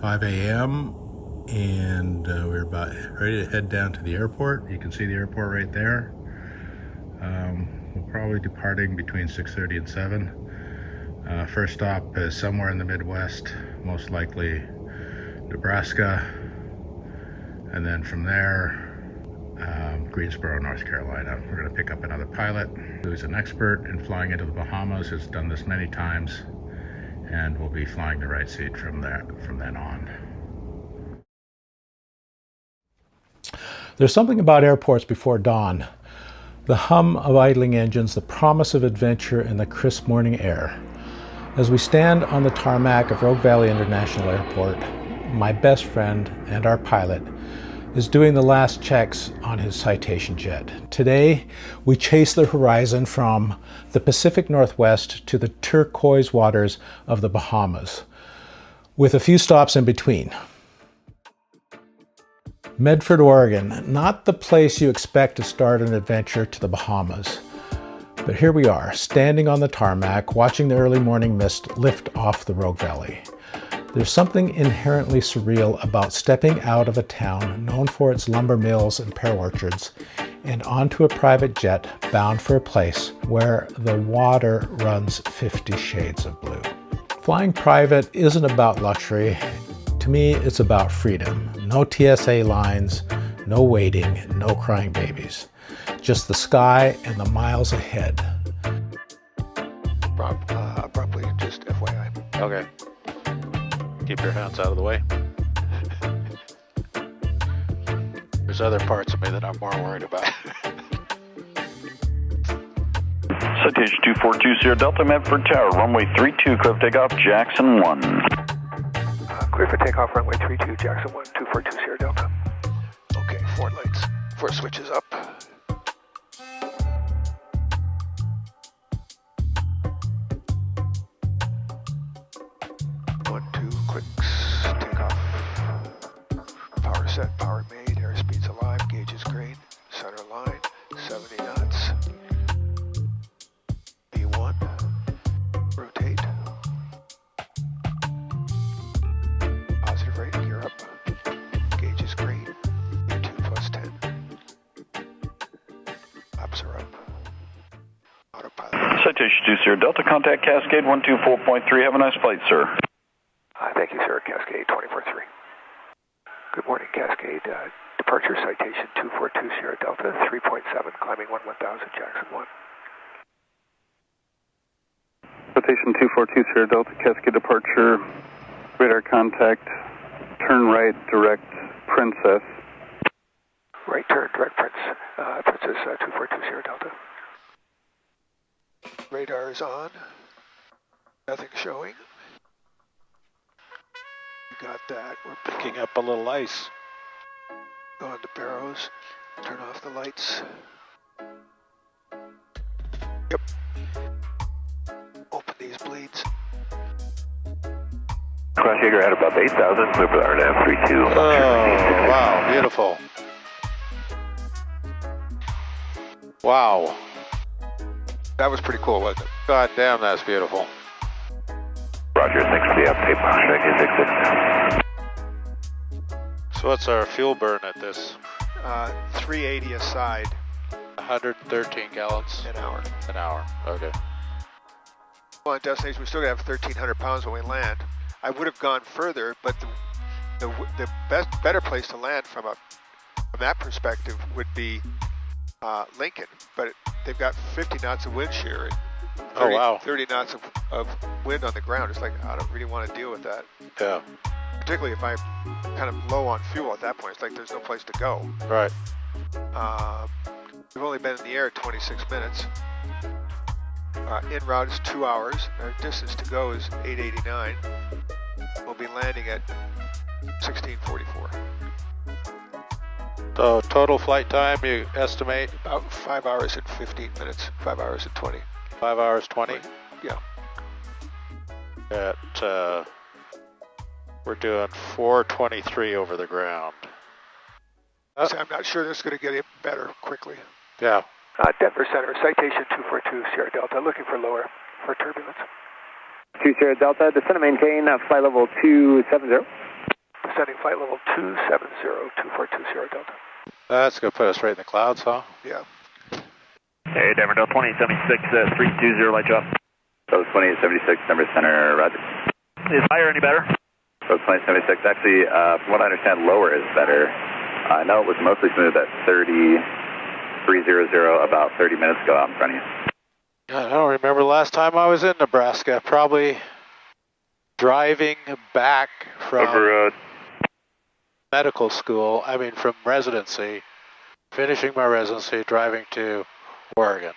5 a.m. and we're about ready to head down to the airport. You can see the airport right there. We'll probably be departing between 6:30 and 7. First stop is somewhere in the Midwest, most likely Nebraska, and then from there Greensboro, North Carolina. We're going to pick up another pilot who's an expert in flying into the Bahamas, has done this many times, and we'll be flying the right seat from then on. There's something about airports before dawn. The hum of idling engines, the promise of adventure, and the crisp morning air. As we stand on the tarmac of Rogue Valley International Airport, my best friend and our pilot is doing the last checks on his Citation jet. Today, we chase the horizon from the Pacific Northwest to the turquoise waters of the Bahamas, with a few stops in between. Medford, Oregon, not the place you expect to start an adventure to the Bahamas. But here we are, standing on the tarmac, watching the early morning mist lift off the Rogue Valley. There's something inherently surreal about stepping out of a town known for its lumber mills and pear orchards and onto a private jet bound for a place where the water runs 50 shades of blue. Flying private isn't about luxury. To me, it's about freedom. No TSA lines, no waiting, no crying babies. Just the sky and the miles ahead. Abruptly, just FYI. Okay. Keep your hands out of the way. There's other parts of me that I'm more worried about. Citation 242 Sierra Delta, Medford Tower, runway 32, clear for takeoff, Jackson 1. Clear for takeoff, runway 32, Jackson 1, 242 Sierra Delta. Okay, 4 lights, 4 switches up. 1, 2 clicks, takeoff. Power set, power made, airspeed's alive, gauge is green, center line, 70 knots. B1, rotate. Positive rate, gear up. Gauge is green, B2 plus 10. Laps are up. Autopilot. Citation 2 Sierra Delta, contact Cascade 124.3. Have a nice flight, sir. Thank you, sir. Cascade 24-3. Good morning, Cascade. Departure Citation 242 Sierra Delta, 3.7, climbing 1000, Jackson 1. Citation 242 Sierra Delta, Cascade departure, radar contact, turn right, direct Princess. Right turn, direct Princess 242 Sierra Delta. Radar is on. Nothing showing. You got that. We're Picking up a little ice. Go into barrows. Turn off the lights. Yep. Open these bleeds. Cross Jaeger at above 8,000, clear for the RNAV 32. Oh, wow, beautiful. Wow. That was pretty cool, wasn't it? God damn, that's beautiful. Roger, thanks for the update. Check 266. So what's our fuel burn at this? 380 aside 113 gallons an hour. an hour. Okay. On destination, we're still gonna have 1,300 pounds when we land. I would have gone further, but the better place to land from that perspective would be Lincoln, but they've got 50 knots of wind shear and 30 knots of wind on the ground. It's like, I don't really want to deal with that. Yeah. Particularly if I'm kind of low on fuel at that point. It's like there's no place to go. Right. We've only been in the air 26 minutes. En route is 2 hours. Our distance to go is 889. We'll be landing at 1644. So total flight time, you estimate? About 5 hours and 15 minutes. 5 hours and 20. 5 hours 20? Yeah. We're doing 423 over the ground. So I'm not sure this is going to get any better quickly. Yeah. Denver Center, Citation 242 Sierra Delta, looking for lower for turbulence. 2 Sierra Delta, descend and maintain flight level 270. Descending flight level 270, 2420 Delta. That's going to put us right in the clouds, huh? Yeah. Hey, Denver Delta 2076, 320, light you up. So 2076, number center, roger. Is higher any better? So 2076, actually, from what I understand, lower is better. I know it was mostly smooth at 300 about 30 minutes ago out in front of you. I don't remember the last time I was in Nebraska. Probably driving back from medical school, from residency, finishing my residency, driving to Oregon.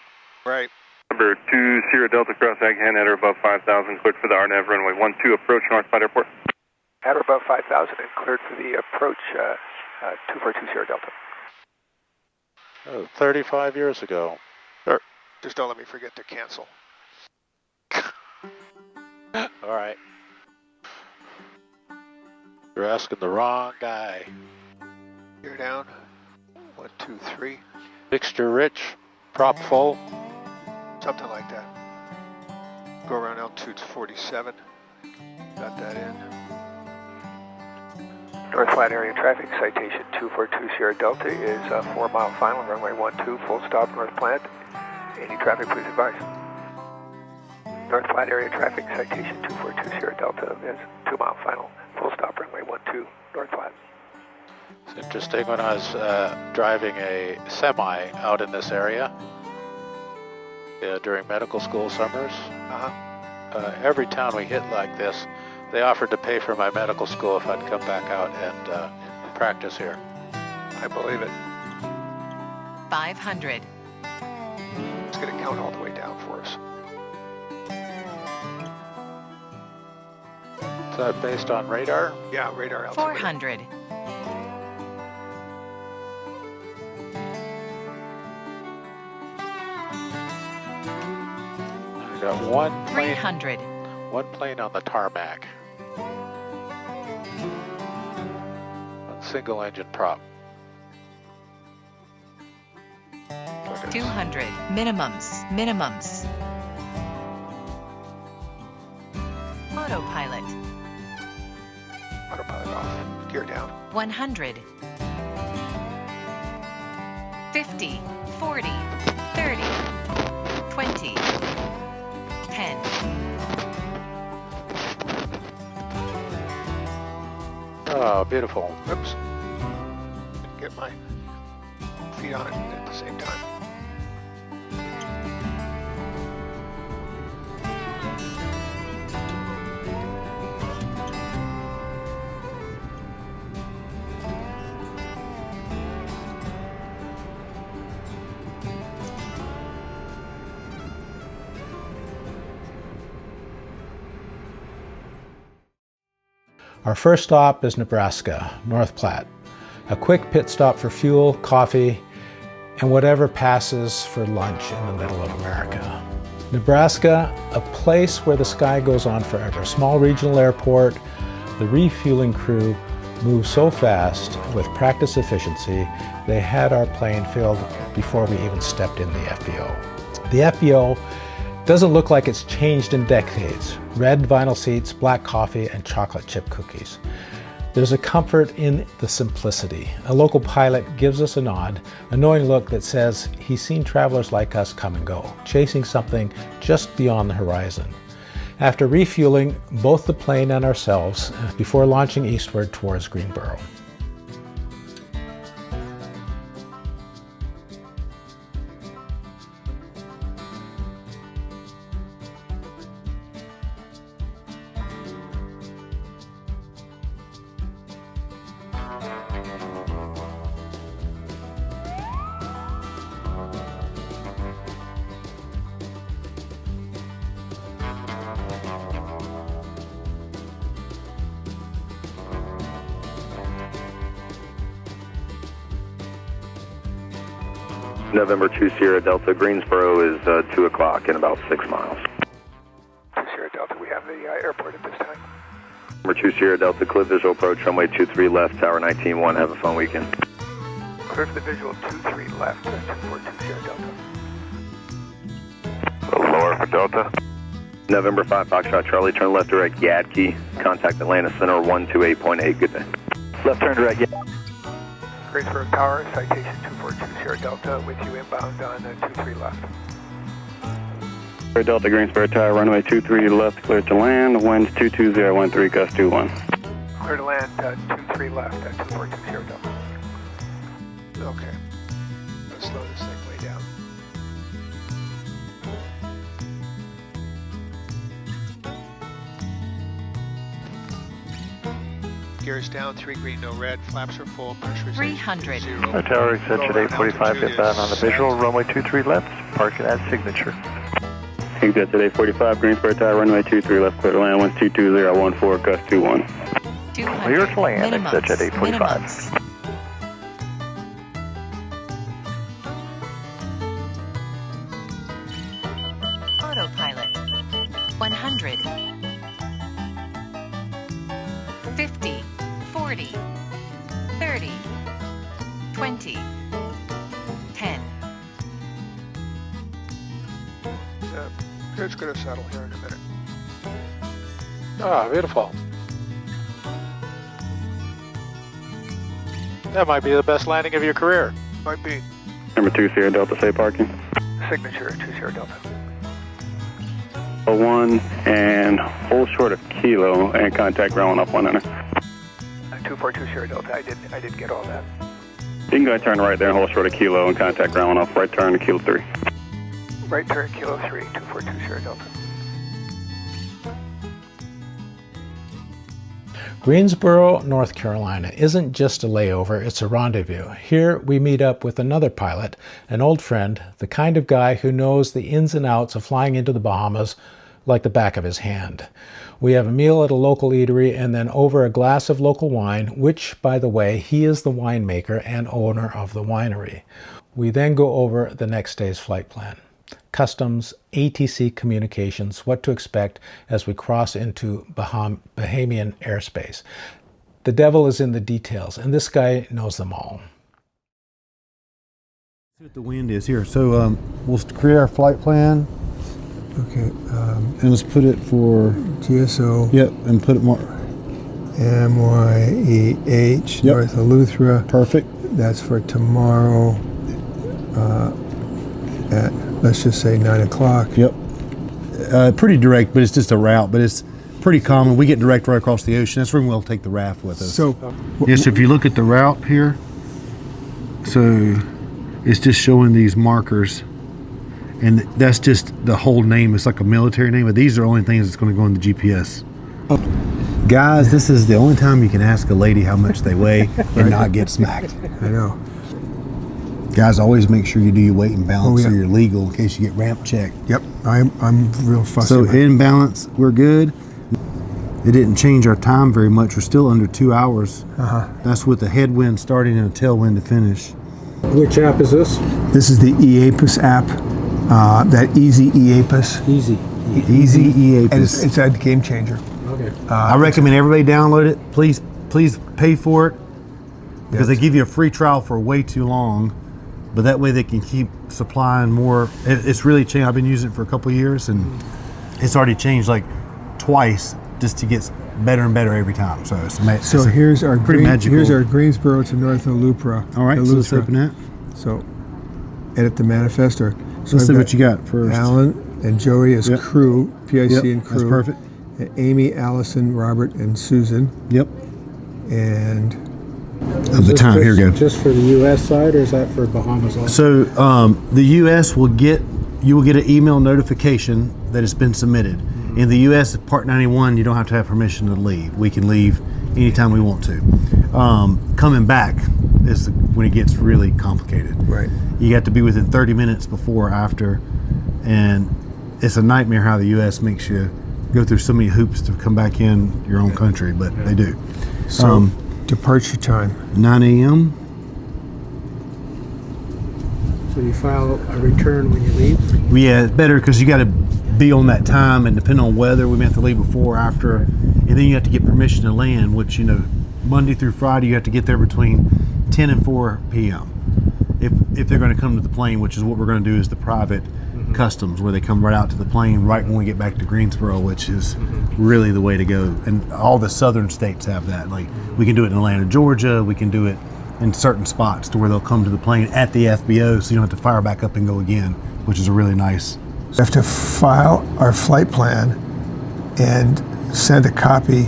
Right. Number 2 Sierra Delta cross Aghan at or above 5,000, cleared for the RNAV runway 12 approach North Platte Airport. At or above 5,000 and cleared for the approach 242 Sierra Delta. 35 years ago. Just don't let me forget to cancel. All right. You're asking the wrong guy. Gear down. 1, 2, 3. Mixture rich, prop full. Something like that. Go around altitude 47. Got that in. North Platte area traffic citation 242 Sierra Delta is a 4-mile final, runway 12, full stop North Platte. Any traffic, please advise. North Platte area traffic citation 242 Sierra Delta is 2-mile final, full stop runway 12, North Platte. It's interesting, when I was driving a semi out in this area during medical school summers, every town we hit like this, they offered to pay for my medical school if I'd come back out and practice here. I believe it. 500. It's going to count all the way down for us. Is that based on radar? Yeah, radar altimeter. 400. I got one plane, 300. one plane on the tarmac. One single engine prop. 200. Minimums. Autopilot. Autopilot off. Gear down. 100. 50. 40. 30. 20. 10. Oh, beautiful. Oops. Didn't get my feet on it at the same time. Our first stop is Nebraska, North Platte. A quick pit stop for fuel, coffee, and whatever passes for lunch in the middle of America. Nebraska, a place where the sky goes on forever. Small regional airport, the refueling crew moved so fast with practice efficiency, they had our plane filled before we even stepped in the FBO. The FBO doesn't look like it's changed in decades. Red vinyl seats, black coffee, and chocolate chip cookies. There's a comfort in the simplicity. A local pilot gives us a nod, a knowing look that says he's seen travelers like us come and go, chasing something just beyond the horizon. After refueling both the plane and ourselves before launching eastward towards Greensboro. November 2 Sierra Delta, Greensboro is 2 o'clock in about 6 miles. 2 Sierra Delta, we have the airport at this time. Number 2 Sierra Delta, clear visual approach, runway 23 left, tower 19-1, have a fun weekend. Clear for the visual 23 left, 242 Sierra Delta. Lower for Delta. November 5 Foxtrot Charlie, turn left direct Yadkey, contact Atlanta Center 128.8, good day. Left turn direct, yeah. Greensboro Tower, citation 242 Sierra Delta, with you inbound on 23 left. Sierra Delta, Greensboro Tower, runway 23 left, clear to land, winds 22013, gust 21. Clear to land, 23 left at 242 Sierra Delta. Okay. Let's slow this thing way down. Gears down, 3 green, no red, flaps are full, pressure is 300. 0. Tower exit at 845, inbound on the visual, runway 23 left, parking at signature. Exit at 845, Greensboro Tower, runway 23 left, clear to land, winds 22014, gust 21. 200. Clear to land, Minimums. exit at 845. Minimums. Autopilot. 100. 50. 40. 30. 20. 10. It's going to settle here in a minute. Ah, beautiful. That might be the best landing of your career. Might be. Number 2 Sierra Delta, say parking. Signature 2 Sierra Delta. 1 and hold short of kilo and contact ground off 100. 242 Sierra Delta. I didn't get all that. You can go ahead and turn right there and hold short of kilo and contact ground off right turn to kilo 3. Right turn, kilo 3, 242 Sierra Delta. Greensboro, North Carolina isn't just a layover, it's a rendezvous. Here we meet up with another pilot, an old friend, the kind of guy who knows the ins and outs of flying into the Bahamas like the back of his hand. We have a meal at a local eatery and then over a glass of local wine, which, by the way, he is the winemaker and owner of the winery. We then go over the next day's flight plan. Customs, ATC communications, what to expect as we cross into Bahamian airspace. The devil is in the details, and this guy knows them all. See what the wind is here. So we'll create our flight plan. Okay. And let's put it for GSO. Yep, and put it more. MYEH, Yep. North Eleuthera. Perfect. That's for tomorrow at, let's just say 9 o'clock. Yep. Pretty direct, but it's just a route, but it's pretty common. We get direct right across the ocean. That's when we'll take the raft with us. So, yes, if you look at the route here, so it's just showing these markers, and that's just the whole name. It's like a military name, but these are the only things that's going to go in the GPS. Guys, this is the only time you can ask a lady how much they weigh and not get smacked. I know. Guys, always make sure you do your weight and balance Oh, yeah. so you're legal in case you get ramp checked. Yep, I'm real fussy. So about in balance, we're good. It didn't change our time very much. We're still under 2 hours. That's with the headwind starting and a tailwind to finish. Which app is this? This is the EAPUS app, that Easy EAPUS. Easy. Easy EAPUS. And it's a game changer. Okay. I recommend everybody download it. Please pay for it because they give you a free trial for way too long. But that way they can keep supplying more. It's really changed. I've been using it for a couple of years, and it's already changed like twice just to get better and better every time. So it's So here's our magical. Here's our Greensboro to North Eleuthera. All right, so let's open that. So edit the manifesto. So Let's I've see what you got first. Alan and Joey as Yep. crew, PIC Yep, and crew. that's perfect. And Amy, Allison, Robert, and Susan. Yep. And Of the time, here we go. Just for the U.S. side, or is that for Bahamas also? So the U.S. will get an email notification that it's been submitted. In the U.S., Part 91, you don't have to have permission to leave. We can leave anytime we want to. Coming back is when it gets really complicated. Right. You got to be within 30 minutes before or after, and it's a nightmare how the U.S. makes you go through so many hoops to come back in your own country, but they do. so departure time. 9 a.m. So you file a return when you leave? Yeah, it's better because you got to be on that time, and depending on weather, we may have to leave before or after, and then you have to get permission to land, which, you know, Monday through Friday, you have to get there between 10 and 4 p.m. If they're going to come to the plane, which is what we're going to do, is the private customs, where they come right out to the plane right when we get back to Greensboro, which is really the way to go. And all the southern states have that. Like, we can do it in Atlanta, Georgia. We can do it in certain spots to where they'll come to the plane at the FBO, so you don't have to fire back up and go again, which is a really nice. We have to file our flight plan and send a copy,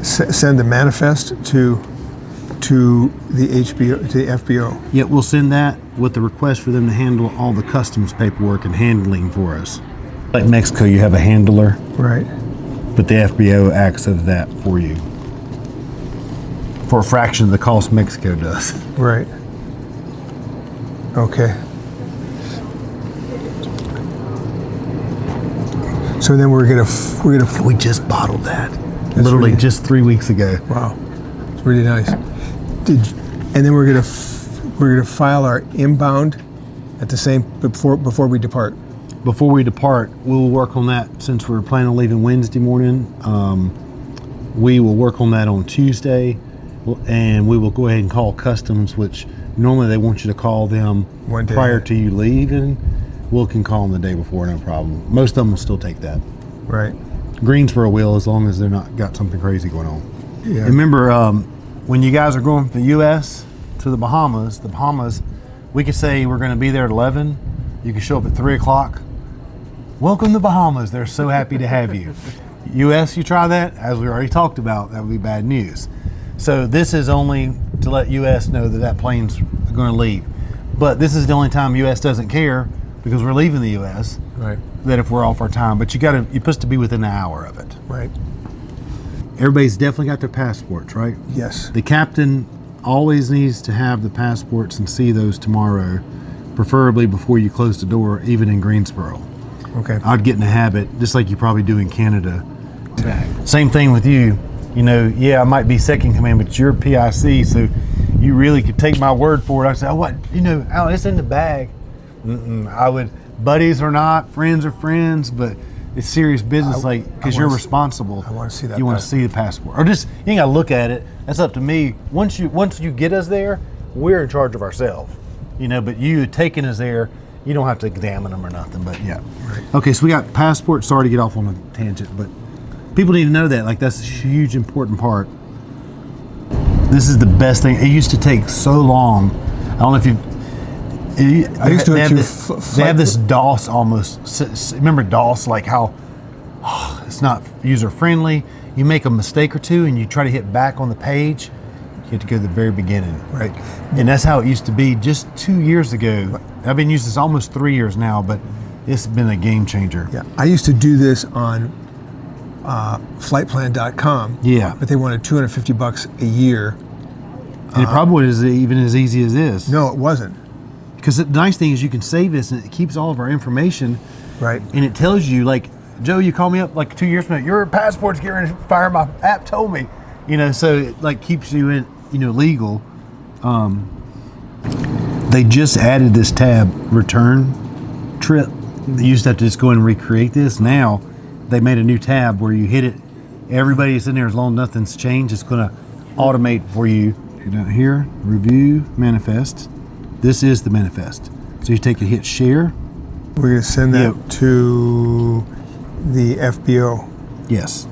send the manifest to the HBO, to the FBO. Yeah, we'll send that with the request for them to handle all the customs paperwork and handling for us. Like Mexico, you have a handler. Right. But the FBO acts as that for you. For a fraction of the cost Mexico does. Right. Okay. So then we're gonna. We just bottled that. That's Literally really, just 3 weeks ago. Wow, it's really nice. And then we're gonna file our inbound at the same before we depart. Before we depart, we'll work on that since we're planning on leaving Wednesday morning. We will work on that on Tuesday, and we will go ahead and call customs, which normally they want you to call them One day prior ahead. to you leaving. We can call them the day before, no problem. Most of them will still take that. Right. Greensboro will, as long as they're not got something crazy going on. Yeah. Remember, when you guys are going from the U.S. to the Bahamas, we could say we're going to be there at 11. You can show up at 3 o'clock. Welcome to Bahamas. They're so happy to have you. U.S., you try that, as we already talked about, that would be bad news. So this is only to let U.S. know that plane's going to leave. But this is the only time U.S. doesn't care, because we're leaving the U.S. Right. That if we're off our time, but you're supposed to be within an hour of it. Right. Everybody's definitely got their passports, right? Yes. The captain always needs to have the passports and see those tomorrow, preferably before you close the door, even in Greensboro. Okay. I'd get in the habit, just like you probably do in Canada. Same thing with you. You know, yeah, I might be second command, but you're PIC, so you really could take my word for it. I say, oh, what? You know, Al, it's in the bag. I would. Buddies or not, friends are friends, but it's serious business, because you're responsible. I want to see that. You want to see the passport, or just you ain't got to look at it. That's up to me. Once you get us there, we're in charge of ourselves. You know, but you taking us there, you don't have to examine them or nothing. But yeah. Right. Okay, so we got passports. Sorry to get off on a tangent, but people need to know that. Like, that's a huge, important part. This is the best thing. It used to take so long. I don't know if you've. I used to they have this flight. DOS almost. Remember DOS? Like how it's not user friendly. You make a mistake or two, and you try to hit back on the page. You have to go to the very beginning. Right. And that's how it used to be just 2 years ago. I've been using this almost 3 years now, but it's been a game changer. Yeah. I used to do this on flightplan.com. Yeah. But they wanted $250 a year. And it probably is even as easy as this. No, it wasn't. Because the nice thing is you can save this, and it keeps all of our information. Right. And it tells you, like, Joe, you call me up like 2 years from now, your passport's getting ready to fire. My app told me, you know, so it like keeps you in, you know, legal. They just added this tab, return trip. They used to have to just go in and recreate this. Now they made a new tab where you hit it. Everybody that's in there, as long as nothing's changed, it's going to automate for you. Down here, review manifest. This is the manifest. So you take and hit share. We're going to send that to the FBO. Yes.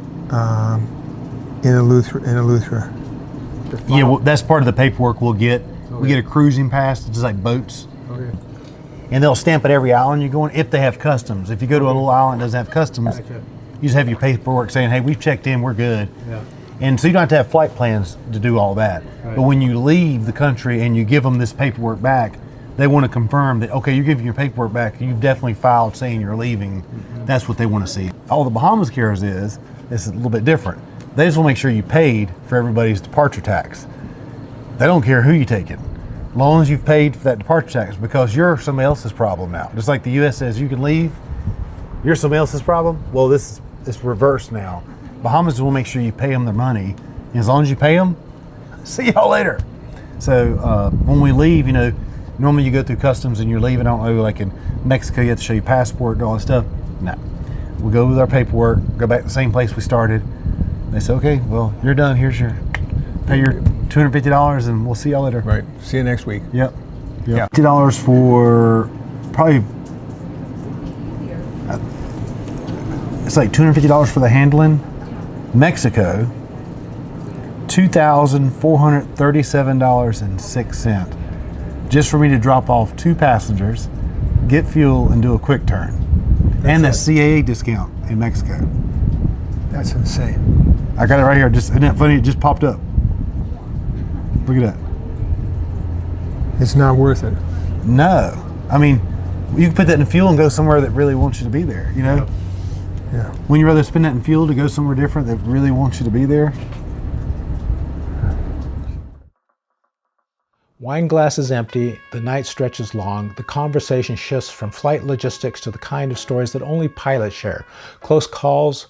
In Eleuthera. Yeah, well, that's part of the paperwork we'll get. Okay. We get a cruising pass, just like boats. Okay. And they'll stamp at every island you're going, if they have customs. If you go to a little island that doesn't have customs, you just have your paperwork saying, hey, we've checked in, we're good. Yeah. And so you don't have to have flight plans to do all that. Right. But when you leave the country and you give them this paperwork back, they want to confirm that, okay, you're giving your paperwork back, you've definitely filed saying you're leaving. Mm-hmm. That's what they want to see. All the Bahamas carriers is a little bit different. They just want to make sure you paid for everybody's departure tax. They don't care who you take it, as long as you've paid for that departure tax, because you're somebody else's problem now. Just like the U.S. says you can leave, you're somebody else's problem. Well, this is reversed now. Bahamas will make sure you pay them their money, and as long as you pay them, see y'all later. So when we leave, you know, normally you go through customs and you're leaving. I don't know, like in Mexico, you have to show your passport and all that stuff. No, we go with our paperwork, go back to the same place we started. They say, okay, well, you're done. Here's your pay your $250, and we'll see y'all later. Right. See you next week. Yep. Yeah. $50 for probably it's like $250 for the handling. Mexico, $2,437.06, just for me to drop off 2 passengers, get fuel, and do a quick turn. And the CAA discount in Mexico. That's insane. I got it right here. Just, isn't that funny? It just popped up. Look at that. It's not worth it. No. I mean, you can put that in fuel and go somewhere that really wants you to be there, you know? Yeah. Wouldn't you rather spend that in fuel to go somewhere different that really wants you to be there? Wine glass is empty, the night stretches long, the conversation shifts from flight logistics to the kind of stories that only pilots share. Close calls,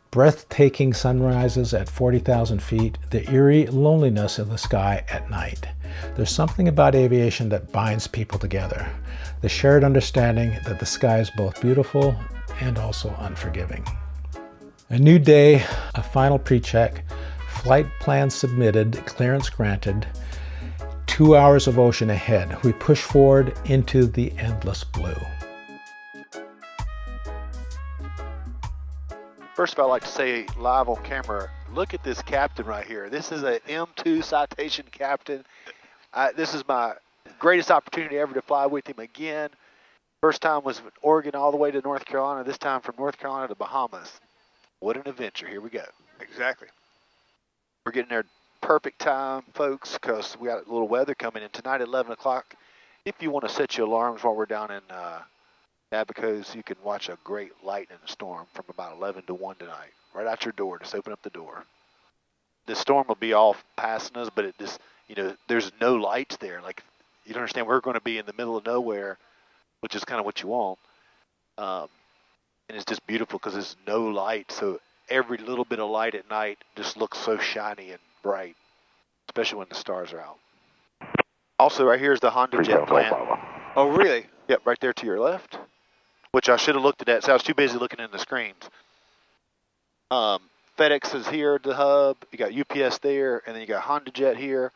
breathtaking sunrises at 40,000 feet, the eerie loneliness of the sky at night. There's something about aviation that binds people together. The shared understanding that the sky is both beautiful and also unforgiving. A new day, a final pre-check, flight plan submitted, clearance granted, 2 hours of ocean ahead. We push forward into the endless blue. First of all, I'd like to say live on camera, look at this captain right here. This is an M2 Citation captain. This is my greatest opportunity ever to fly with him again. First time was from Oregon all the way to North Carolina, this time from North Carolina to Bahamas. What an adventure. Here we go. Exactly. We're getting there perfect time, folks, because we got a little weather coming in. Tonight at 11 o'clock, if you want to set your alarms while we're down in Abacos, you can watch a great lightning storm from about 11 to 1 tonight. Right out your door. Just open up the door. The storm will be all passing us, but it just, you know, there's no lights there. Like, you don't understand, we're going to be in the middle of nowhere, which is kind of what you want. And it's just beautiful because there's no light. So every little bit of light at night just looks so shiny and bright, especially when the stars are out. Also, right here is the Honda jet plant. Oh, really? Yep, right there to your left, which I should have looked at that. So I was too busy looking in the screens. FedEx is here at the hub. You got UPS there, and then you got Honda jet here.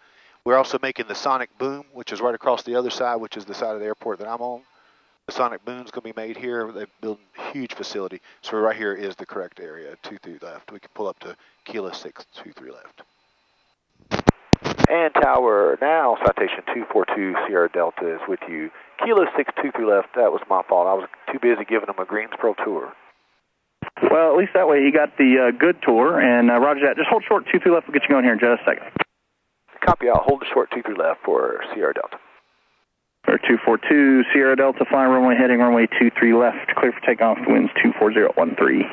We're also making the Sonic Boom, which is right across the other side, which is the side of the airport that I'm on. The Sonic Boom's going to be made here. They're building a huge facility. So right here is the correct area, 23 left. We can pull up to Kilo 623 left. And tower now, Citation 242 Sierra Delta is with you. Kilo 623 left, that was my fault. I was too busy giving them a Greensboro tour. Well, at least that way you got the good tour, and roger that. Just hold short 23 left, we'll get you going here in just a second. Copy out, hold the short 23 left for Sierra Delta. For 242 Sierra Delta, flying runway heading runway 23 left, clear for takeoff, winds 24013.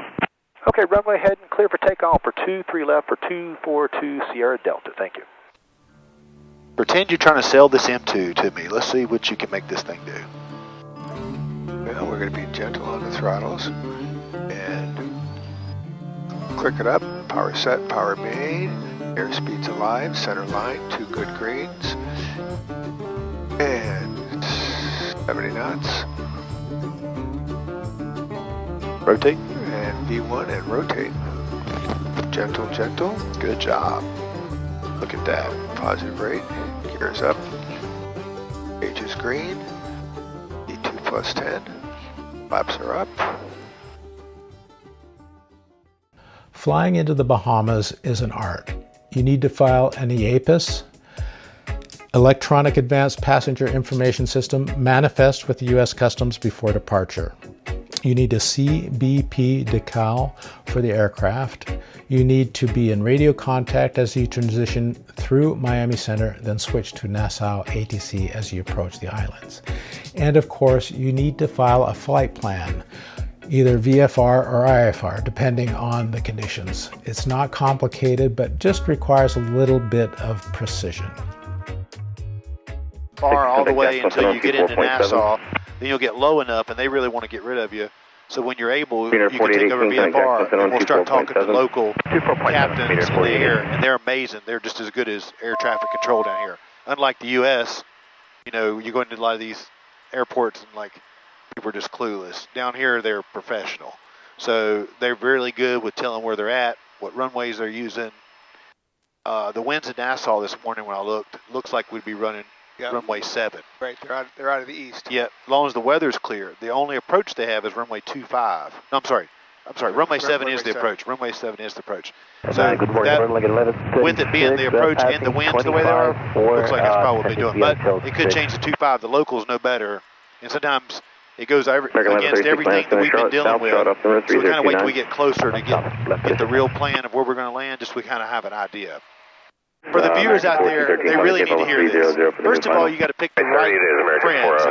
Okay, runway heading, clear for takeoff for 23 left for 242 Sierra Delta, thank you. Pretend you're trying to sell this M2 to me. Let's see what you can make this thing do. Well, we're going to be gentle on the throttles and click it up. Power set, power made. Airspeed's alive, center line, 2 good greens. And 70 knots. Rotate. And V1 and rotate. Gentle, gentle. Good job. Look at that. Positive rate. Gears up. Gauge is green. E2 plus 10. Flaps are up. Flying into the Bahamas is an art. You need to file an EAPIS, Electronic Advanced Passenger Information System, manifest with the U.S. Customs before departure. You need a CBP decal for the aircraft. You need to be in radio contact as you transition through Miami Center, then switch to Nassau ATC as you approach the islands. And of course, you need to file a flight plan, either VFR or IFR, depending on the conditions. It's not complicated, but just requires a little bit of precision. Far all the way until you get into Nassau, then you'll get low enough and they really want to get rid of you. So when you're able, you can take over VFR and we'll start talking to local captains in the air, and they're amazing. They're just as good as air traffic control down here. Unlike the U.S., you know, you go into a lot of these airports and like people are just clueless. Down here, they're professional. So they're really good with telling where they're at, what runways they're using. The winds in Nassau this morning when I looked, looks like we'd be running runway 7. Right, they're out of the east. Yeah, as long as the weather's clear. The only approach they have is runway 25. No, I'm sorry, I'm sorry, runway 7 is the approach. Runway 7 is the approach. So good morning, with it being the approach and the winds the way they are, looks like that's probably what they're doing. But it could change to 25. The locals know better. And sometimes it goes against everything that we've been dealing with. So we kind of wait till we get closer to get the real plan of where we're going to land, just so we kind of have an idea. For the viewers out there, they really need to hear this. First of all, you got to pick the right friends.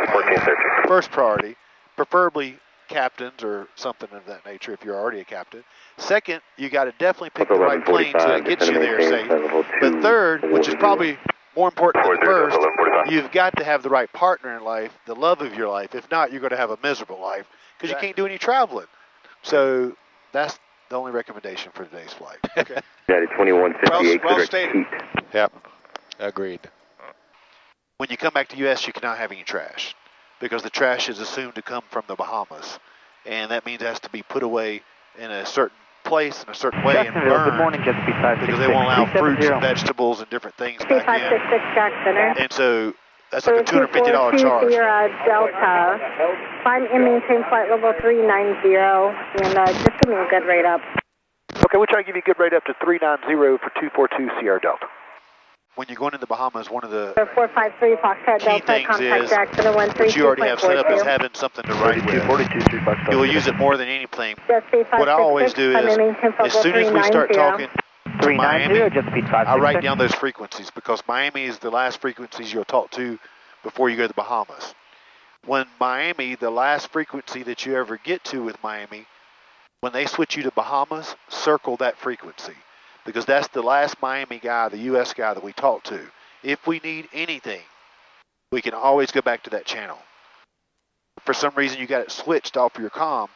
First priority, preferably captains or something of that nature if you're already a captain. Second, you got to definitely pick the right plane so it gets you there safe. But third, which is probably more important than the first, you've got to have the right partner in life, the love of your life. If not, you're going to have a miserable life because you can't do any traveling. So that's the only recommendation for today's flight. Okay. Daddy 2158. Well stated. Yep. Agreed. When you come back to U.S., you cannot have any trash because the trash is assumed to come from the Bahamas. And that means it has to be put away in a certain place in a certain way and burned. Good morning, Jet Speed 566. Because they won't allow fruits and vegetables and different things back in. And so that's like a $250 charge. Delta. Climb and maintain flight level 390 and just give me a good rate up. Okay, we'll try to give you a good rate up to 390 for 242 Sierra Delta. When you're going to the Bahamas, one of the 453 Foxtrot key Delta, things is what you already have set up is having something to write with. You will use it more than anything. What I always do is, as soon as we start talking to Miami, I write down those frequencies because Miami is the last frequencies you'll talk to before you go to the Bahamas. When Miami, the last frequency that you ever get to with Miami, when they switch you to Bahamas, circle that frequency. Because that's the last Miami guy, the U.S. guy that we talk to. If we need anything, we can always go back to that channel. For some reason, you got it switched off your comm.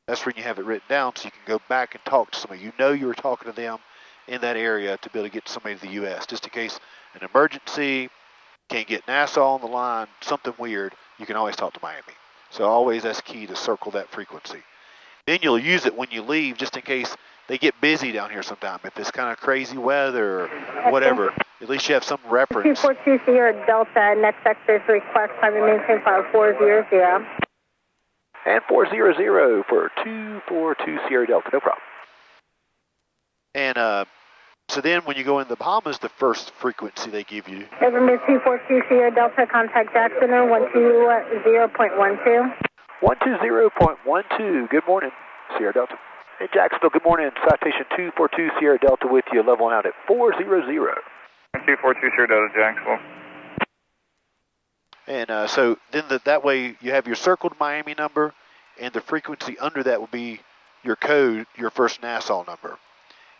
That's when you have it written down, so you can go back and talk to somebody. You know you were talking to them in that area to be able to get somebody to the U.S. Just in case an emergency, can't get Nassau on the line, something weird, you can always talk to Miami. So always that's key to circle that frequency. Then you'll use it when you leave, just in case they get busy down here sometime. If it's kind of crazy weather or whatever, at least you have some reference. 242 Sierra Delta, next sector's request, climb and maintain flight 400. And 400 for 242 Sierra Delta, no problem. And so then when you go in the Bahamas, the first frequency they give you. November 242 Sierra Delta, contact Jackson 120.12. 120.12, good morning, Sierra Delta. Hey, Jacksonville, good morning. Citation 242 Sierra Delta with you, leveling out at 400. 242 Sierra Delta, Jacksonville. And so then that way you have your circled Miami number, and the frequency under that will be your code, your first Nassau number.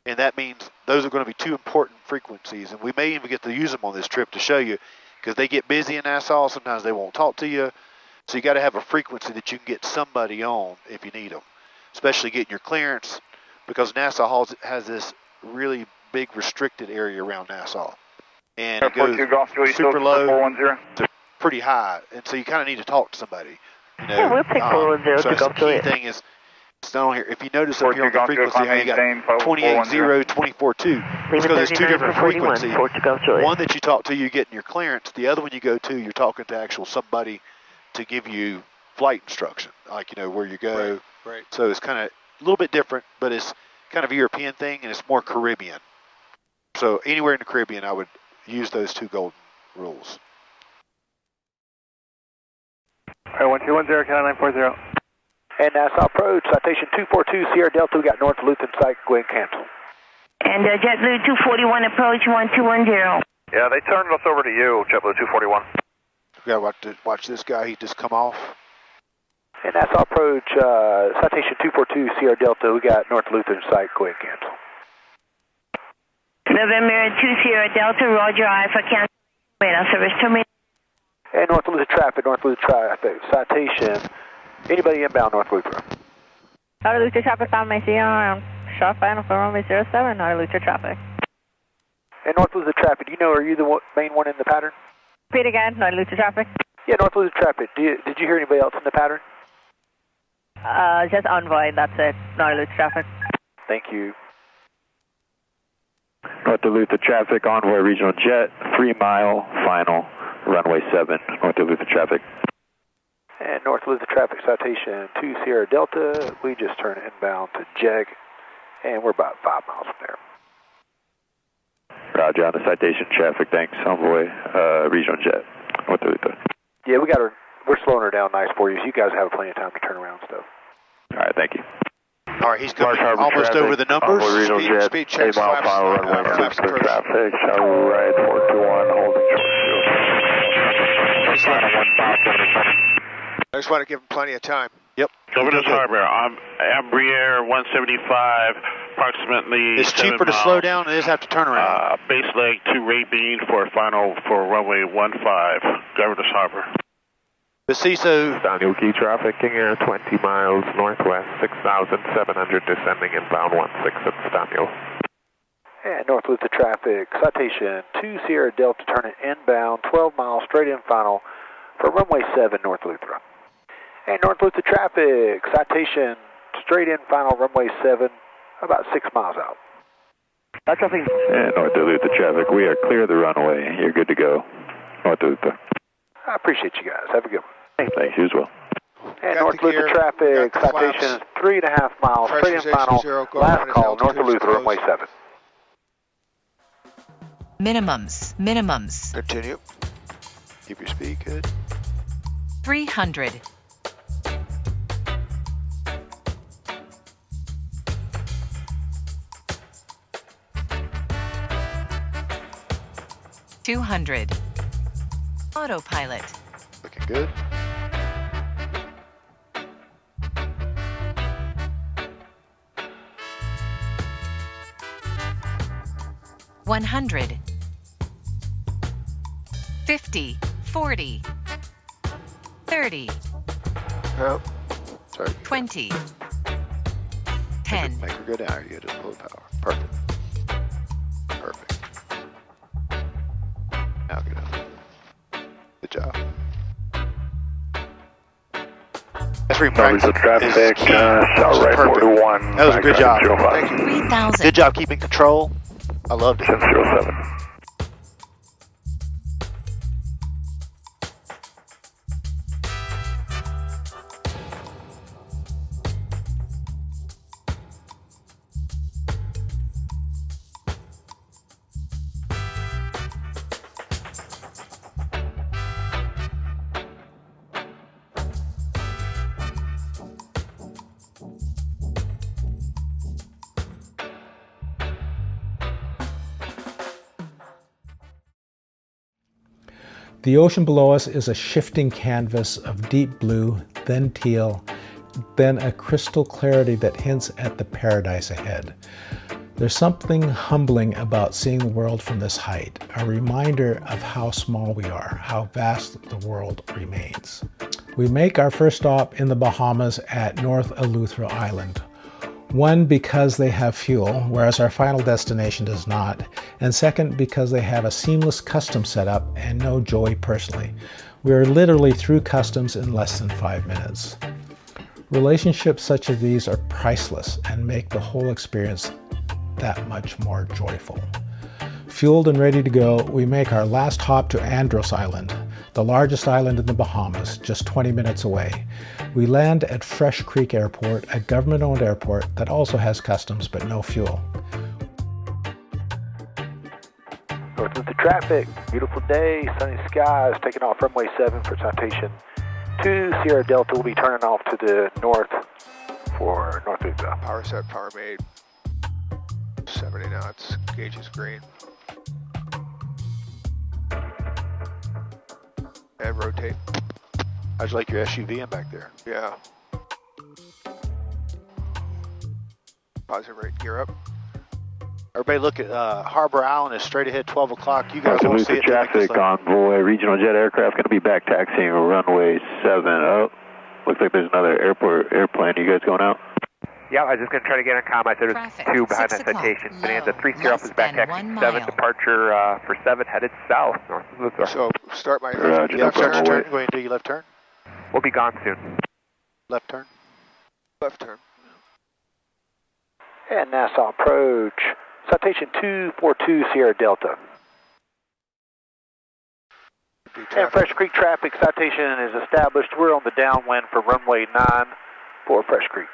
And that means those are going to be two important frequencies, and we may even get to use them on this trip to show you, because they get busy in Nassau. Sometimes they won't talk to you. So you got to have a frequency that you can get somebody on if you need them. Especially getting your clearance, because Nassau has this really big restricted area around Nassau. And it goes super low to pretty high, and so you kind of need to talk to somebody. You know, yeah, we'll pick 410 so to go the key to it. thing is, it's not on here. If you notice up here on the frequency, how you got 280, 242, because there's two different frequencies. One that you talk to, you're getting your clearance. The other one you go to, you're talking to actual somebody to give you flight instruction, like, you know, where you go. Right. So it's kind of a little bit different, but it's kind of a European thing, and it's more Caribbean. So anywhere in the Caribbean, I would use those two golden rules. All right, 1210, Canada 940. And Nassau approach, citation 242 Sierra Delta. We got North Lutheran site. Go ahead and cancel. And JetBlue 241 approach 1210. Yeah, they turned us over to you, JetBlue 241. We got to watch this guy. He just come off. And Nassau approach, citation 242 Sierra Delta. We got North Lutheran site. Go ahead and cancel. November 2 Sierra Delta, Roger, I for cancel. Radar service to me. And North Lutheran traffic, citation. Anybody inbound North Lutheran? North Lutheran traffic on my CR. Shot final for runway 07, North Lutheran traffic. And North Lutheran traffic, do you know, are you the main one in the pattern? Repeat again, North Lutheran traffic. Yeah, North Lutheran traffic. Did you hear anybody else in the pattern? Just envoy, that's it. North Lutheran traffic. Thank you. North Duluth traffic, Envoy Regional Jet, 3 mile, final, runway 7, North Duluth traffic. And North Luther traffic citation 2 Sierra Delta. We just turned inbound to Jag, and we're about 5 miles from there. Roger, on the citation traffic, thanks. Envoy, regional jet. North Luther. Yeah, we're slowing her down nice for you, so you guys have plenty of time to turn around and stuff. All right, thank you. All right, he's coming almost traffic, over the numbers. Speed checks, 8 mile flaps, final runway, flaps approach. traffic, shower right, 421, holding short shield. I just want to give him plenty of time. Yep. Governor's Harbor, I'm Embraer 175, approximately. It's cheaper to slow down than it is have to turn around. Base leg to Rabin for final for runway 15, Governor's Harbor. The CISO. Daniel Key traffic, King Air 20 miles northwest, 6,700 descending inbound 16 at Daniel. And North Luther traffic, citation 2 Sierra Delta turning inbound, 12 miles straight in final for runway 7 North Luther. And North Luther traffic, citation straight in final runway 7, about 6 miles out. And North Luther traffic, we are clear of the runway. You're good to go. North Luther. I appreciate you guys. Have a good one. Thanks, you as well. And North Luther traffic, citation 3.5 miles straight in final. Last call, North Luther runway 7. Minimums. Continue. Keep your speed good. 300. 200. Autopilot. Looking good. $100. 50, 40, 30, Oh, sorry. 20, 10. Make her go down. You just pull the power. Perfect. Perfect. Now get up. Good job. That's where you practice. Traffic, shower right 41. That was a good job. Thank you. 3,000. Good job keeping control. I loved it. 1007. The ocean below us is a shifting canvas of deep blue, then teal, then a crystal clarity that hints at the paradise ahead. There's something humbling about seeing the world from this height, a reminder of how small we are, how vast the world remains. We make our first stop in the Bahamas at North Eleuthera Island. One, because they have fuel, whereas our final destination does not. And second, because they have a seamless customs setup and know Joey personally. We are literally through customs in less than 5 minutes. Relationships such as these are priceless and make the whole experience that much more joyful. Fueled and ready to go, we make our last hop to Andros Island, the largest island in the Bahamas, just 20 minutes away. We land at Fresh Creek Airport, a government-owned airport that also has customs but no fuel. North Luther traffic, beautiful day, sunny skies, taking off runway 7 for citation 2 Sierra Delta. Will be turning off to the north for North Luther. Power set, power made. 70 knots. Gauge is green. And rotate. How'd you like your SUV in back there? Yeah. Positive rate, gear up. Everybody look at Harbor Island is straight ahead, 12 o'clock. You guys won't see it. Traffic, Envoy, regional jet aircraft going to be back taxiing runway 7. Oh, looks like there's another airplane. You guys going out? Yeah, I was just going to try to get on comm. I said Traffic, it's 2 behind 6 that citation. Bonanza 30 off is back taxi 7, departure for 7, headed south, North Luther. So start my Roger, left turn. Go ahead and do your left turn. We'll be gone soon. Left turn. Left turn. And Nassau approach. Citation 242 Sierra Delta. And Fresh Creek traffic citation is established. We're on the downwind for runway 9 for Fresh Creek.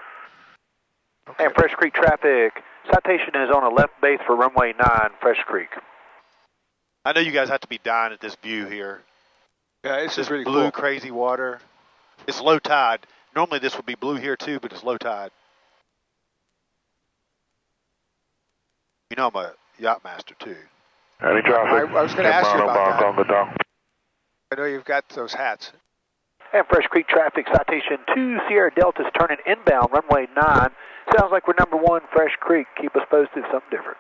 Okay. And Fresh Creek traffic citation is on a left base for runway 9, Fresh Creek. I know you guys have to be dying at this view here. Yeah, it's just really blue, cool. Crazy water. It's low tide. Normally this would be blue here too, but it's low tide. You know I'm a yacht master too. Any traffic? I was going to ask you about that. On the dock. I know you've got those hats. And Fresh Creek traffic citation 2 Sierra Delta's turning inbound runway 9. Sounds like we're number 1 Fresh Creek. Keep us posted, something different.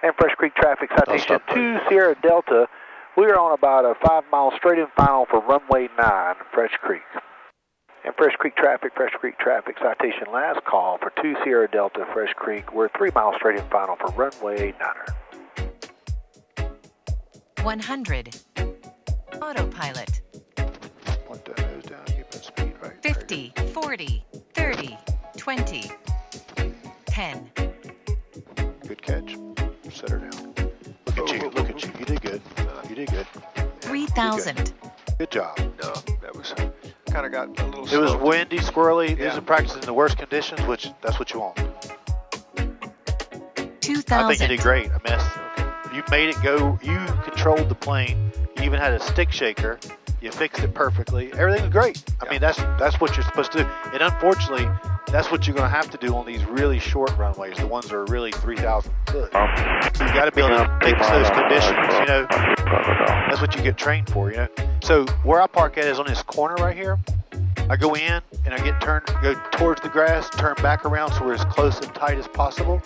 And Fresh Creek traffic citation 2 Sierra Delta. We are on about a 5-mile straight-in final for runway 9, Fresh Creek. And Fresh Creek traffic citation last call for 2 Sierra Delta, Fresh Creek. We're 3-mile straight-in final for runway 9er. 100. Autopilot. Point the nose down, keep that speed right. 50, 40, 30, 20, 10. Good catch. Set her down. Look at you, look at you. You did good. You did good. 3,000. Good job. No, that was kind of got a little It slow. was windy, squirrely. Yeah. These are practicing in the worst conditions, which that's what you want. 2,000. I think you did great. I mean, you made it go. You controlled the plane. You even had a stick shaker. You fixed it perfectly. Everything was great. I mean, that's what you're supposed to do. And unfortunately, that's what you're going to have to do on these really short runways, the ones that are really 3,000 foot. You got to be able to fix those conditions, you know. That's what you get trained for, you know. So where I park at is on this corner right here. I go in and I go towards the grass, turn back around so we're as close and tight as possible.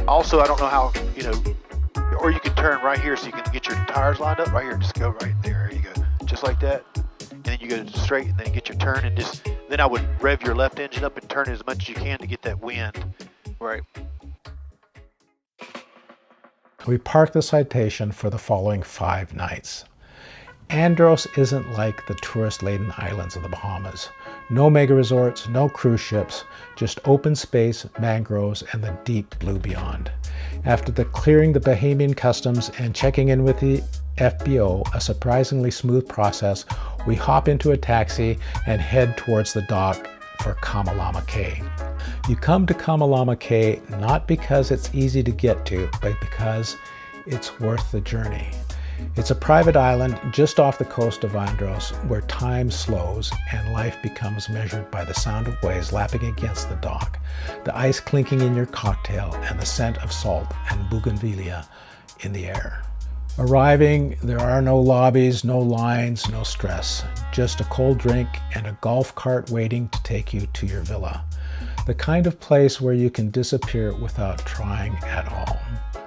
Also, I don't know how, you know, or you can turn right here so you can get your tires lined up right here. Just go right there. There you go. Just like that. And then you go straight and then you get your turn and then I would rev your left engine up and turn as much as you can to get that wind. Right. We parked the Citation for the following 5 nights. Andros isn't like the tourist-laden islands of the Bahamas. No mega resorts, no cruise ships, just open space, mangroves, and the deep blue beyond. After clearing the Bahamian customs and checking in with the FBO, a surprisingly smooth process, we hop into a taxi and head towards the dock for Kamalana K. You come to Kamalana K not because it's easy to get to, but because it's worth the journey. It's a private island just off the coast of Andros where time slows and life becomes measured by the sound of waves lapping against the dock, the ice clinking in your cocktail, and the scent of salt and bougainvillea in the air. Arriving, there are no lobbies, no lines, no stress, just a cold drink and a golf cart waiting to take you to your villa. The kind of place where you can disappear without trying at all.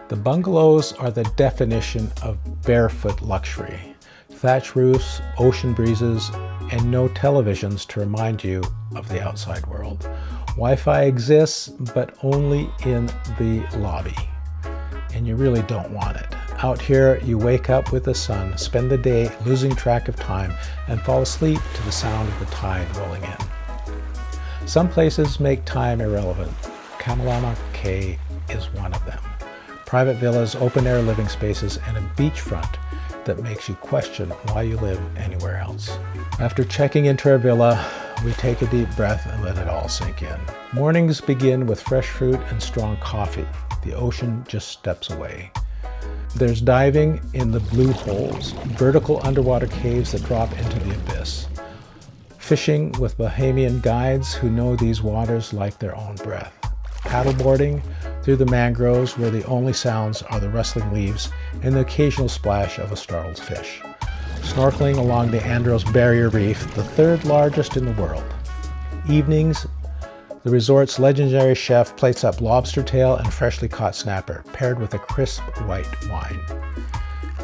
The bungalows are the definition of barefoot luxury. Thatch roofs, ocean breezes, and no televisions to remind you of the outside world. Wi-Fi exists, but only in the lobby. And you really don't want it. Out here, you wake up with the sun, spend the day losing track of time, and fall asleep to the sound of the tide rolling in. Some places make time irrelevant. Kamalana K is one of them. Private villas, open-air living spaces, and a beachfront that makes you question why you live anywhere else. After checking into our villa, we take a deep breath and let it all sink in. Mornings begin with fresh fruit and strong coffee. The ocean just steps away. There's diving in the blue holes, vertical underwater caves that drop into the abyss. Fishing with Bahamian guides who know these waters like their own breath. Paddleboarding through the mangroves where the only sounds are the rustling leaves and the occasional splash of a startled fish. Snorkeling along the Andros Barrier Reef, the 3rd largest in the world. Evenings, the resort's legendary chef plates up lobster tail and freshly caught snapper, paired with a crisp white wine.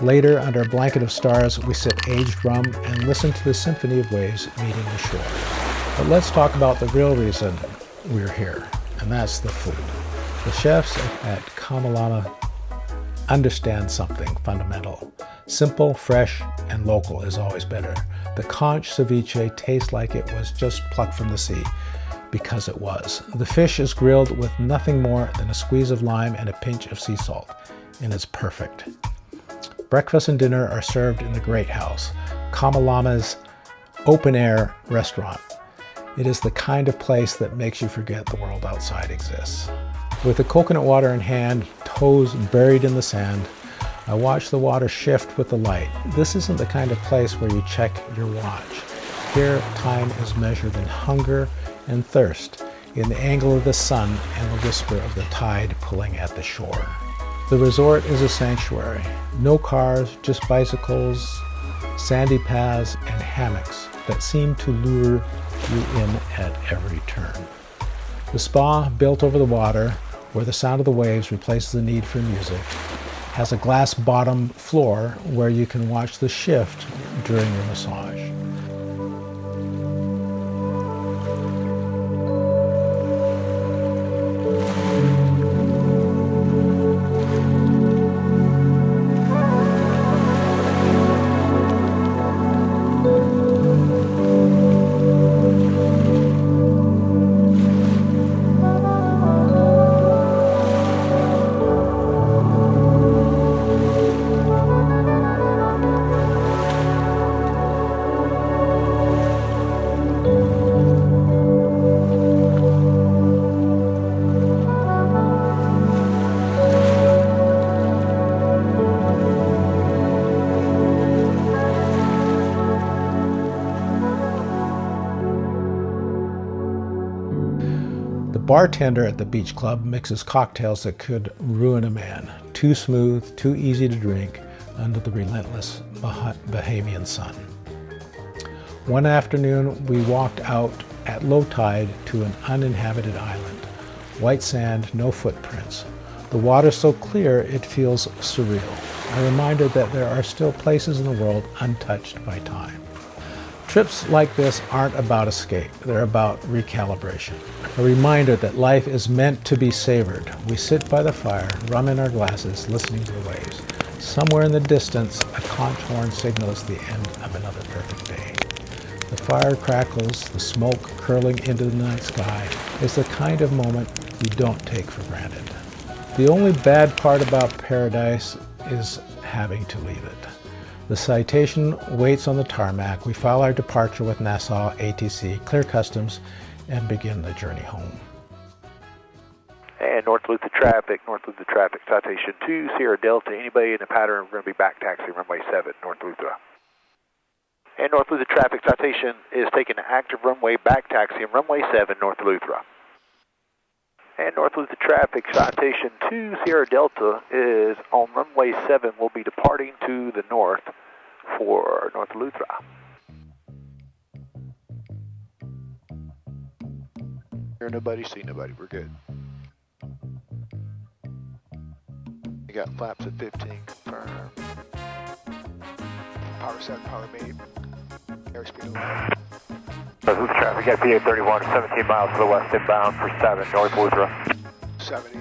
Later, under a blanket of stars, we sip aged rum and listen to the symphony of waves meeting the shore. But let's talk about the real reason we're here, and that's the food. The chefs at Kamalana understand something fundamental. Simple, fresh, and local is always better. The conch ceviche tastes like it was just plucked from the sea, because it was. The fish is grilled with nothing more than a squeeze of lime and a pinch of sea salt, and it's perfect. Breakfast and dinner are served in the Great House, Kamalana's open-air restaurant. It is the kind of place that makes you forget the world outside exists. With the coconut water in hand, toes buried in the sand, I watch the water shift with the light. This isn't the kind of place where you check your watch. Here, time is measured in hunger and thirst, in the angle of the sun and the whisper of the tide pulling at the shore. The resort is a sanctuary. No cars, just bicycles, sandy paths, and hammocks that seem to lure you in at every turn. The spa, built over the water, where the sound of the waves replaces the need for music, has a glass bottom floor where you can watch the shift during your massage. The bartender at the beach club mixes cocktails that could ruin a man. Too smooth, too easy to drink under the relentless Bahamian sun. One afternoon, we walked out at low tide to an uninhabited island. White sand, no footprints. The water so clear it feels surreal. A reminder that there are still places in the world untouched by time. Trips like this aren't about escape, they're about recalibration. A reminder that life is meant to be savored. We sit by the fire, rum in our glasses, listening to the waves. Somewhere in the distance, a conch horn signals the end of another perfect day. The fire crackles, the smoke curling into the night sky is the kind of moment you don't take for granted. The only bad part about paradise is having to leave it. The Citation waits on the tarmac. We file our departure with Nassau ATC, clear customs, and begin the journey home. And North Luther traffic, Citation 2, Sierra Delta. Anybody in the pattern, we're going to be back taxiing runway 7, North Luther. And North Luther traffic, Citation is taking an active runway back taxiing runway 7, North Luther. And North Luther traffic, Citation 2, Sierra Delta is on runway 7. We'll be departing to the north for North Luther. Hear nobody, see nobody. We're good. You got flaps at 15, confirm. Power set, power made. Airspeed 11. North Luther traffic at PA 31, 17 miles to the west inbound for 7, North Luther. 70.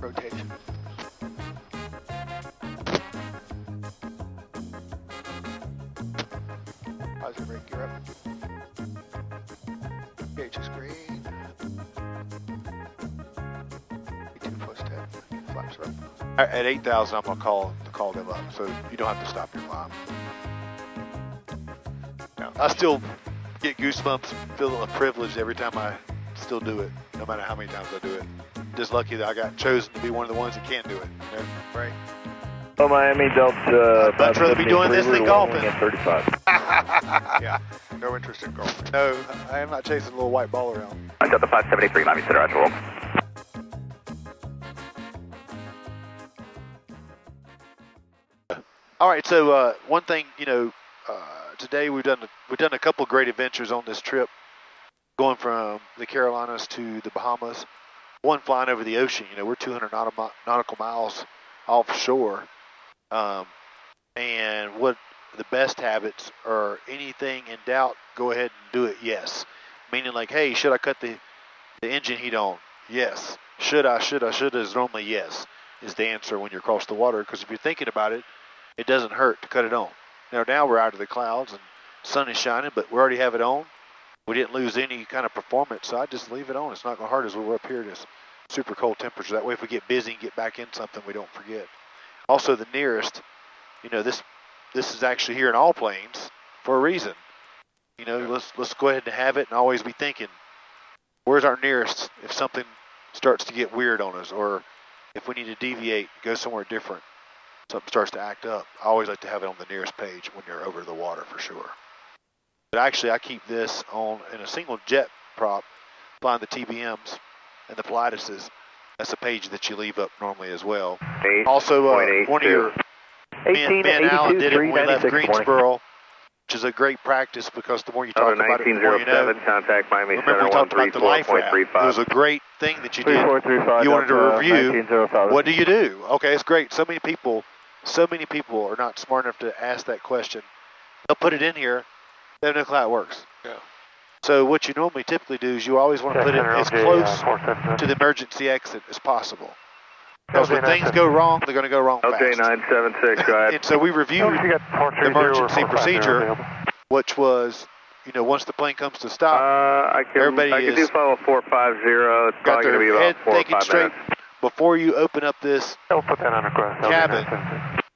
Rotation. Positive brake gear up. Gauge is green. 2 plus 10. Flaps are up. At 8,000, I'm going to call them up, so you don't have to stop your climb. I still get goosebumps, feel privileged every time I still do it, no matter how many times I do it. Just lucky that I got chosen to be one of the ones that can't do it. You know? Right? Well, Miami Delta. I'd much rather be doing this than golfing. At 35. Yeah, no interest in golfing. No, I am not chasing a little white ball around. I got the 573, Miami Center, roll. All right, so one thing, today we've done a couple of great adventures on this trip, going from the Carolinas to the Bahamas. One flying over the ocean. We're 200 nautical miles offshore, and what the best habits are: anything in doubt, go ahead and do it. Yes, meaning like, hey, should I cut the engine heat on? Yes. Should I is normally yes is the answer when you're across the water, because if you're thinking about it, it doesn't hurt to cut it on. Now we're out of the clouds and sun is shining, but we already have it on. We didn't lose any kind of performance, so I just leave it on. It's not going to hurt us when we're up here just super cold temperature. That way if we get busy and get back in something, we don't forget. Also the nearest, this is actually here in all planes for a reason. Let's go ahead and have it and always be thinking, where's our nearest if something starts to get weird on us, or if we need to deviate, go somewhere different, something starts to act up. I always like to have it on the nearest page when you're over the water for sure. But actually I keep this on in a single jet prop, flying the TBMs and the Plattises. That's a page that you leave up normally as well. Also, one of your Ben Allen did it when we left Greensboro, which is a great practice because the more you talk about it, the more you know. Contact Miami Remember we talked about the life raft. It was a great thing that you did. You wanted to review. What do you do? Okay, it's great. So many people are not smart enough to ask that question. They'll put it in here. They don't know how it works. Yeah. So what you normally typically do is you always want to put it as close to the emergency exit as possible. Because when things go wrong, they're going to go wrong fast. LJ976, go ahead. And so we reviewed the emergency procedure, which was, once the plane comes to stop, I can do follow 450. It's probably going to be about 4 or 5 minutes. Before you open up this cabin,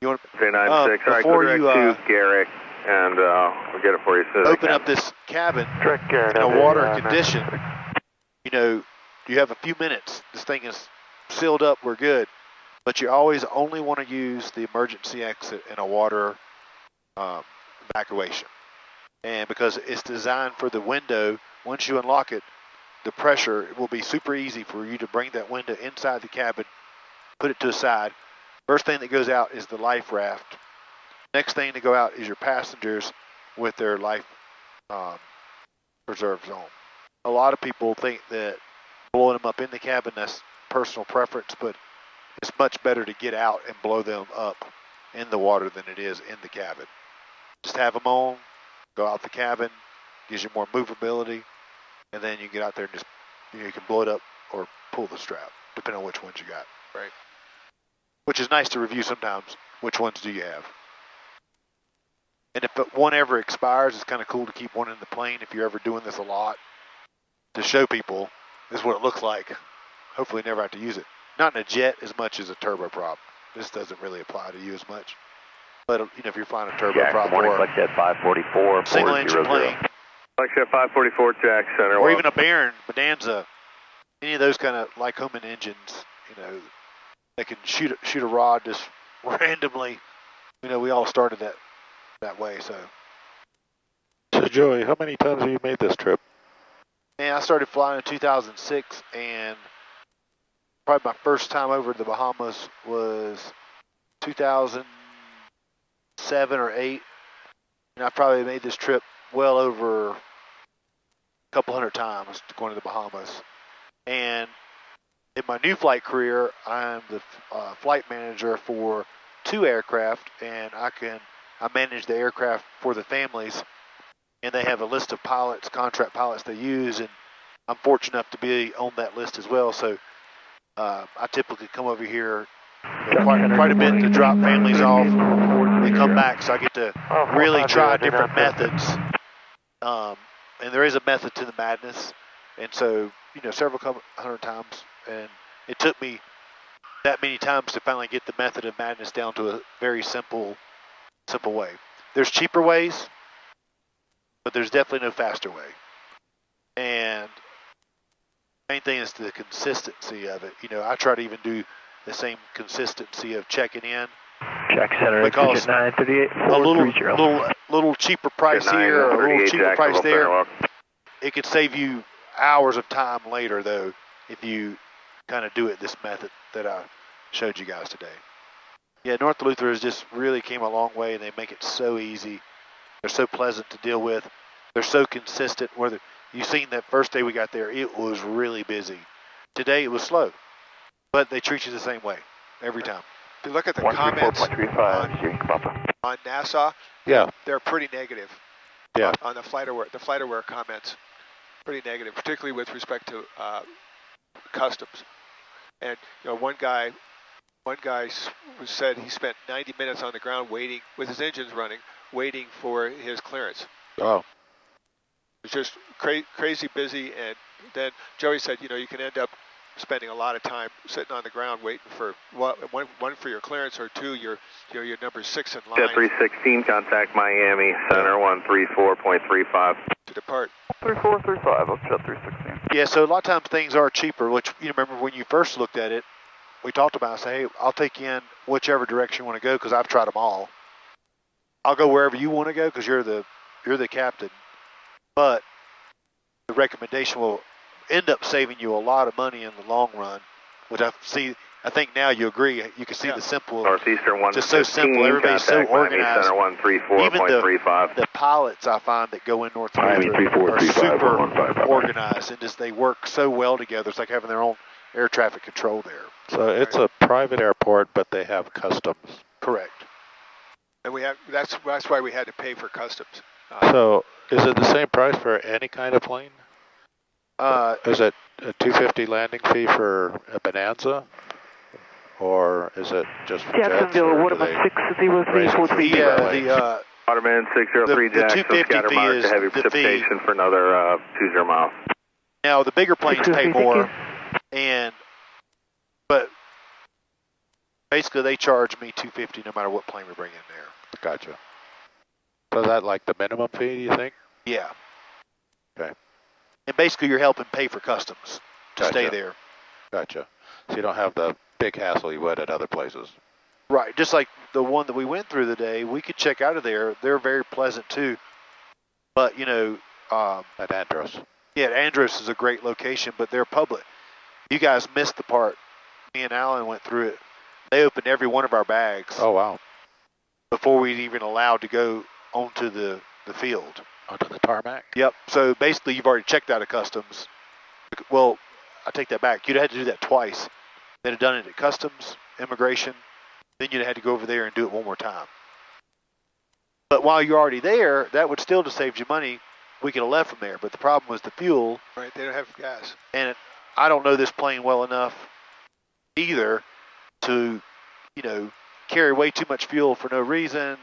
you want LJ96, all right, go direct to Garrick, and we'll get it for you as soon as open up this cabin in a water condition. You have a few minutes. This thing is sealed up, we're good. But you always only want to use the emergency exit in a water evacuation. And because it's designed for the window, once you unlock it, the pressure, it will be super easy for you to bring that window inside the cabin, put it to the side. First thing that goes out is the life raft. Next thing to go out is your passengers with their life preserve zone. A lot of people think that blowing them up in the cabin, that's personal preference, but it's much better to get out and blow them up in the water than it is in the cabin. Just have them on, go out the cabin, gives you more movability, and then you get out there and just, you can blow it up or pull the strap, depending on which ones you got. Right. Which is nice to review sometimes. Which ones do you have? And if one ever expires, it's kind of cool to keep one in the plane if you're ever doing this a lot, to show people this is what it looks like. Hopefully never have to use it. Not in a jet as much as a turboprop. This doesn't really apply to you as much. But if you're flying a turboprop or Flexjet 544, single engine plane, Flexjet 544, Jack Center, or even a Baron, Bonanza, any of those kind of Lycoming engines, that can shoot a rod just randomly. We all started that way. So Joey, how many times have you made this trip? And I started flying in 2006, and probably my first time over to the Bahamas was 2007 or 8. And I probably made this trip well over a couple hundred times going to the Bahamas. And in my new flight career, I'm the flight manager for 2 aircraft, and I manage the aircraft for the families. And they have a list of pilots, contract pilots they use, and I'm fortunate enough to be on that list as well. So I typically come over here quite a bit to drop families off and come back. So I get to really try different methods. And there is a method to the madness. And so, several hundred times. And it took me that many times to finally get the method of madness down to a very simple way. There's cheaper ways, but there's definitely no faster way. And the main thing is the consistency of it. I try to even do the same consistency of checking in. Jack Center, because 938, a little cheaper price here or a little cheaper price there, it could save you hours of time later, though, if you kind of do it this method that I showed you guys today. Yeah, North Luther has just really came a long way, and they make it so easy. They're so pleasant to deal with. They're so consistent. Whether you've seen that first day we got there, it was really busy. Today it was slow, but they treat you the same way every time. If you look at the comments on NASA, yeah, they're pretty negative. Yeah. On the flight aware comments, pretty negative, particularly with respect to customs. And one guy said he spent 90 minutes on the ground waiting with his engines running, waiting for his clearance. Oh. It's just crazy busy, and then Joey said, you can end up spending a lot of time sitting on the ground waiting for one for your clearance, or two, your number 6 in line. Jet 316, contact Miami Center 134.35. To depart. 3435, let's Jet 316. Yeah, so a lot of times things are cheaper, which you remember when you first looked at it, we talked about, say, hey, I'll take you in whichever direction you want to go because I've tried them all. I'll go wherever you want to go because you're the captain. But the recommendation will end up saving you a lot of money in the long run, which I think now you agree. You can see the simple. Northeastern 115, just so simple. Everybody's so organized. Miami Center 134.35. Even the pilots I find that go in Northeastern are super organized and just they work so well together. It's like having their own air traffic control there. So it's a private airport, but they have customs. Correct. And that's why we had to pay for customs. So is it the same price for any kind of plane? Is it a $250 landing fee for a Bonanza, or is it just for Jacksonville, what about 60343? Yeah, Waterman 603 Jackson, scatter mark to heavy precipitation for another 20 miles. Now the bigger planes pay more, but basically they charge me $250 no matter what plane we bring in there. Gotcha. So is that like the minimum fee, do you think? Yeah. Okay. And basically you're helping pay for customs to stay there. Gotcha. So you don't have the big hassle you would at other places. Right. Just like the one that we went through today, we could check out of there. They're very pleasant too. But, at Andros. Yeah, Andros is a great location, but they're public. You guys missed the part. Me and Alan went through it. They opened every one of our bags. Oh, wow. Before we'd even allowed to go onto the field. Onto the tarmac? Yep. So basically you've already checked out of customs. Well, I take that back. You'd have had to do that twice. They'd have done it at customs, immigration. Then you'd have had to go over there and do it one more time. But while you're already there, that would still just save you money. We could have left from there. But the problem was the fuel. Right, they don't have gas. And I don't know this plane well enough either to, carry way too much fuel for no reason.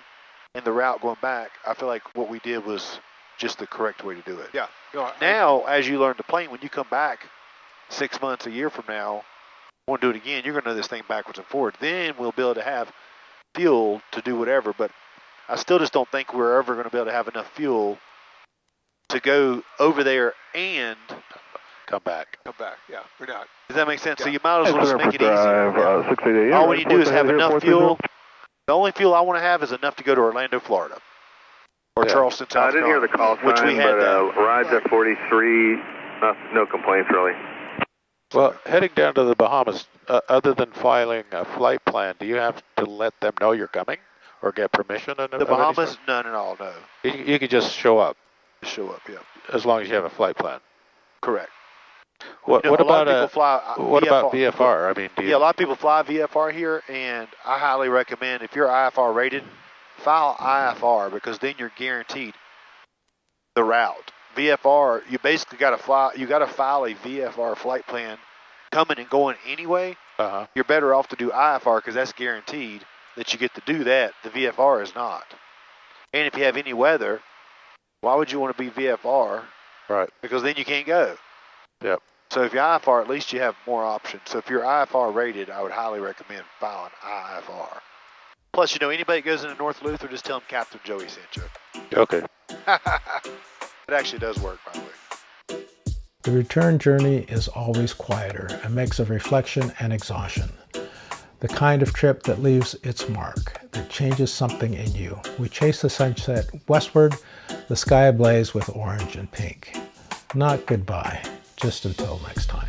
And the route going back, I feel like what we did was just the correct way to do it. Yeah. Now, as you learn to plane, when you come back 6 months, a year from now, want to do it again, you're going to know this thing backwards and forward. Then we'll be able to have fuel to do whatever. But I still just don't think we're ever going to be able to have enough fuel to go over there and come back. Yeah, we're not. Does that make sense? Yeah. So you might as well just make it easier. All we need to do is have enough fuel. The only fuel I want to have is enough to go to Orlando, Florida. Or Charleston, South I didn't hear the call sign, which we had but rides at 43, no complaints really. Well, heading down to the Bahamas, other than filing a flight plan, do you have to let them know you're coming or get permission? The Bahamas? None at all, no. You can just show up. Show up, yeah. As long as you have a flight plan. Correct. What about VFR? I mean, a lot of people fly VFR here, and I highly recommend if you're IFR rated, file IFR because then you're guaranteed the route. VFR, you basically got to fly. You got to file a VFR flight plan, coming and going anyway. You're better off to do IFR because that's guaranteed that you get to do that. The VFR is not. And if you have any weather, why would you want to be VFR? Right. Because then you can't go. Yep. So if you're IFR, at least you have more options. So if you're IFR rated, I would highly recommend filing IFR. Plus, anybody that goes into North Luther, just tell them Captain Joey sent you. Okay. It actually does work, by the way. The return journey is always quieter, a mix of reflection and exhaustion. The kind of trip that leaves its mark, that changes something in you. We chase the sunset westward, the sky ablaze with orange and pink. Not goodbye, just until next time.